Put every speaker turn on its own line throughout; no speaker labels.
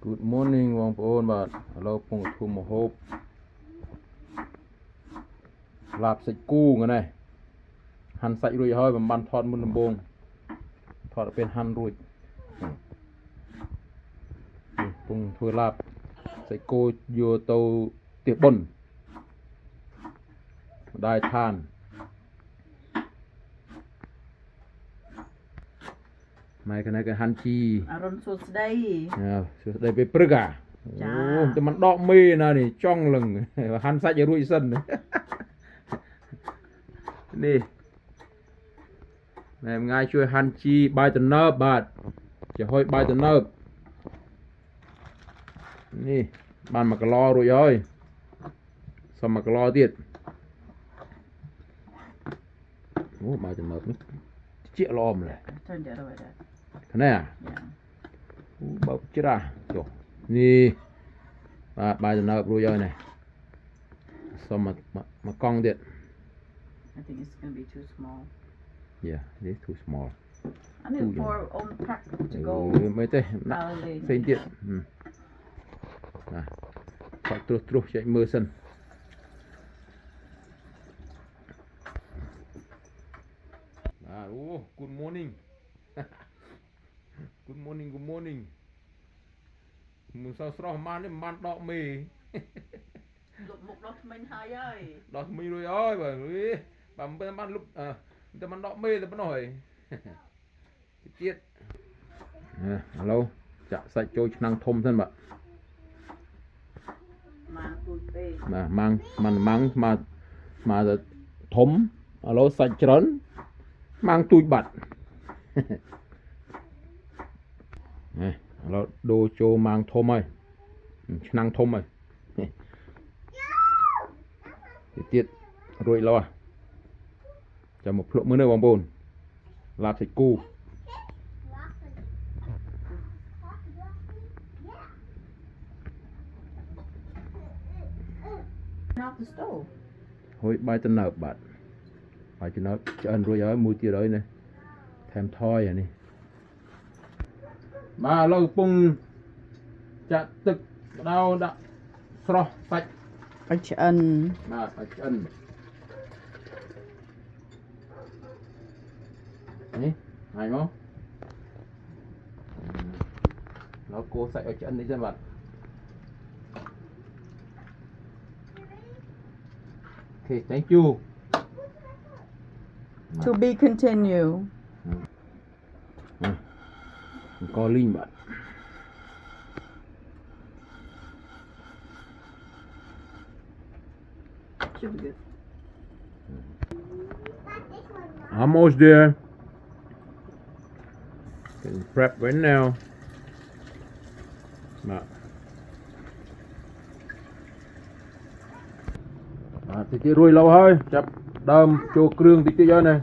Good morning បងប្អូនបាទឥឡូវពងធុំមហូបឡាបសាច់គូហ្នឹងណាហាន់សាច់រួចហើយបំបានថតមុនដំបូងថតទៅពេលហាន់រួចពងធ្វើឡាបសាច់គោយកទៅផ្ទះបុណ្យម្ដាយឋានម៉ែកណែក៏ហាន់ជី
អរុនសួស្ដី
សួស្ដីពេលព្រឹកអូតែមិនដកមេណានេះចង់លឹងហាន់សាច់ឲ្យរួចសិននេះណែថ្ងៃជួយហាន់ជីបាយតំណើបបាទចំហុយបាយតំណើបនេះបាន1គីឡរួចហើយសុំ1គីឡទៀតអូបាយតំណើបនេះជាល្អម្ល៉េះ
ទៅចាទៅដែរ
ណែអូបើច្រាស់ចុះនេះបាទបាយតំណើបរួចហើយនេះសុំមកកង់ទៀត
I think it's going to be too small.
Yeah, it is too small.
I need more on the pack to go.
មិនទេដាក់ផ្សេងទៀតណាថតត្រុសចេញមើលសិនបាទអូ good morning good morning good morning មិនសោះស្រស់ម៉ាននេះមិនបានដកមេ
លុបមុខដោះថ្មិញហើយ
ដោះថ្មិញរួចហើយបាទបាទមិនបានលុបតែមិនដកមេតែប៉ុណ្ណោះហើយទៀតឥឡូវចាក់សាច់ចូលឆ្នាំងធំសិនបាទ
ម៉ាំងគូពេក
បាទម៉ាំងមកទៅធំឥឡូវសាច់ច្រើនម៉ាំងទូចបាត់ឥឡូវដូរចូលម៉ាំងធំហើយឆ្នាំងធំហើយទៀតរួចแล้วចាំមកភ្លក់មើលនៅបងប្អូនឡាបសាច់គូហួយបាយតំណើបបាទបាយតំណើបឆ្អិនរួចហើយមួយទៀតហើយនេះថែមថយអានេះបាទឥឡូវកំពុងចាក់ទឹកម្ដៅដាក់ស្រស់សាច់
ឲ្យឆ្អិន
បាទឲ្យឆ្អិននេះហើយមកแล้วកូរសាច់ឲ្យឆ្អិននេះសិនបាទOkay, thank you.
To be continue.
Calling bạn.
Should be good.
Almost there. Can prep right now. Bạn. Thì kia ruồi lâu hơi chập đơm cho krương tí chơi này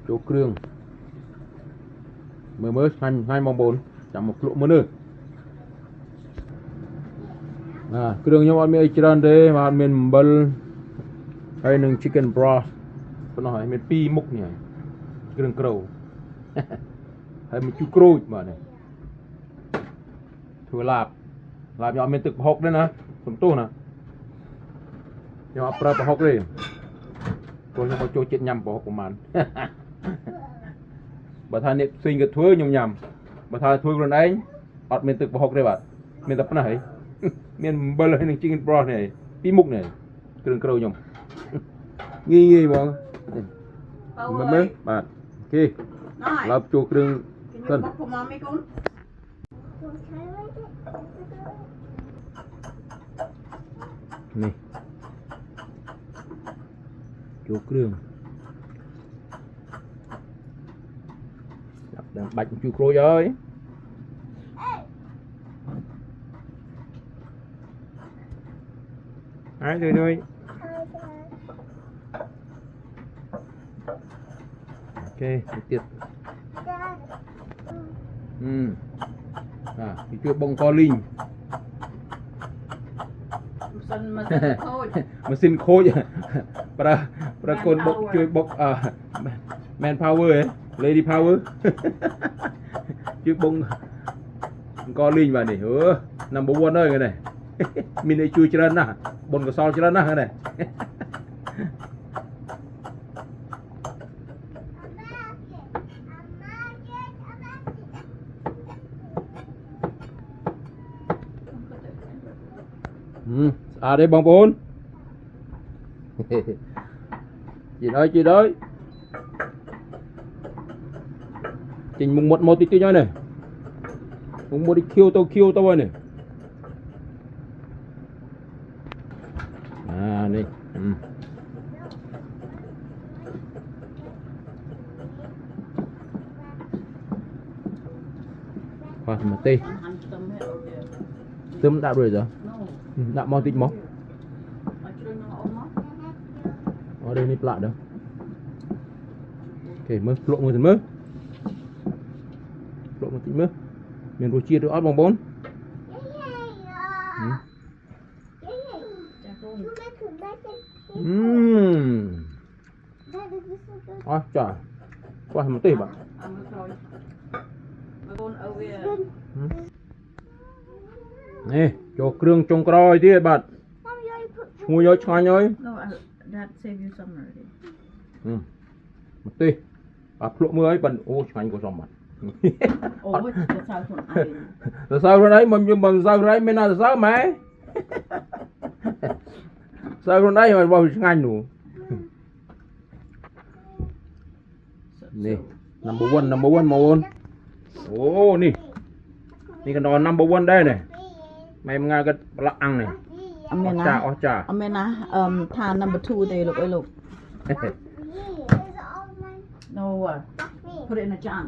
cho krương mới hai mong bốn chậm một lỗ mới nữa krương nhóm ăn miếng chiên đấy mà ăn miếng bơ hay nướng chicken broth nó hỏi miếng pi múc nhỉ krương crow hay miếng chú crow mà này thua lạp làm cho mình tự học đấy nè súng tu nè nhưng mà prep học đi tôi không có cho chết nhầm học của mình bà thà niệm sinh cái thua nhầm bà thà thua rồi anh ọt mình tự học đây bạn mình tập này mình bơi lên chicken broth này tí múc này kêu câu nhầm nghi bọn mình mới bạn ok làm cho kêu cân này chỗ krương đang bạch chú crô rồi ai rồi thôi ok tiếp thì chưa bông co linh mesin khôi para con bốc chui bốc man power ấy lady power chứ bông co linh vào này number one ơi cái này mình lại chui chân à bồn có sol chân à cái này à đây bông bồn chị đấy trình mùng một tí tí nhá này mùng một đi kêu tao này à đây khoa mà tê
Ăn tâm hết rồi kìa.
tôm đã rồi giờ
No.
đã mau tích máu
Ở trên nó ôm á.
ở đây nếp lại đâu ok mơ lộ một mơ lộ một tí mơ mình rồi chia được ớt bằng 4 chà qua một tí bạn
Ăn được rồi. Mà con ở về.
nè cho krương trong còi tí bạn mua nhớ cho nhớ
No, that save you some already.
một tí lộ mưa ấy bạn ô chanh của dòng bạn
Ôi, tại sao con ăn?
là sao rồi đấy mình sao đấy mình là sao mẹ sao rồi đấy mà vào ngành đủ nè number one ô nè cái đòn number one đây này mày nghe cái lạ ăn này ó chà
Amena, than number 2 there, look, look. No, put it in a jar.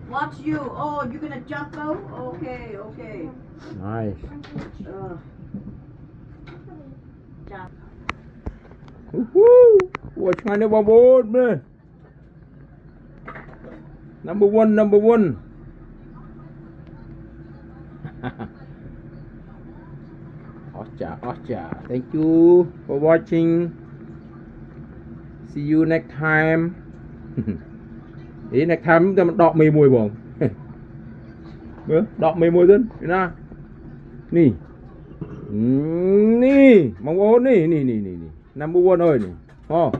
Watch you. Oh, you're gonna jump though? Okay, okay.
nice
Jump.
ủa chanh này bao bốn nè number one Ocha. Thank you for watching. See you next time. Ý next time chúng ta đọ mì mùi bổng. Đọ mì mùi dân. Nè. Nì. Nì. Mong ôn nì. Number one ơi nì.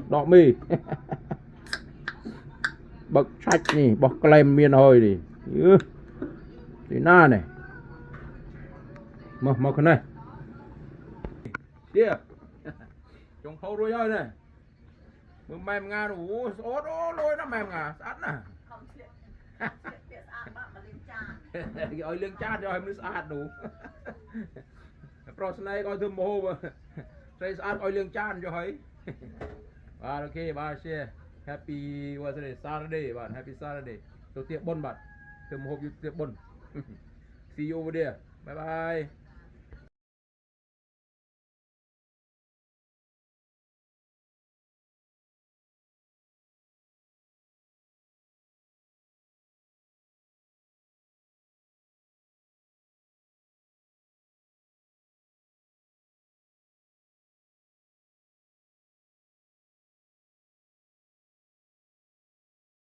Đọ mì. Bậc sách nì. Bọc claim miên hồi nì. Thì na này. Mở cái này. Kia trồng khâu rồi ơi này mềm ngà đủ ốt lôi nó mềm ngà sẵn à cái ơi lương chat cho em nó sạch đủ pro này coi thơm mồ mà xây sạch ơi lương chat cho ấy ok bye share happy what's it Saturday bạn happy Saturday tôi tiệm bôn bạn thơm hộp tiệm bôn see you over there bye bye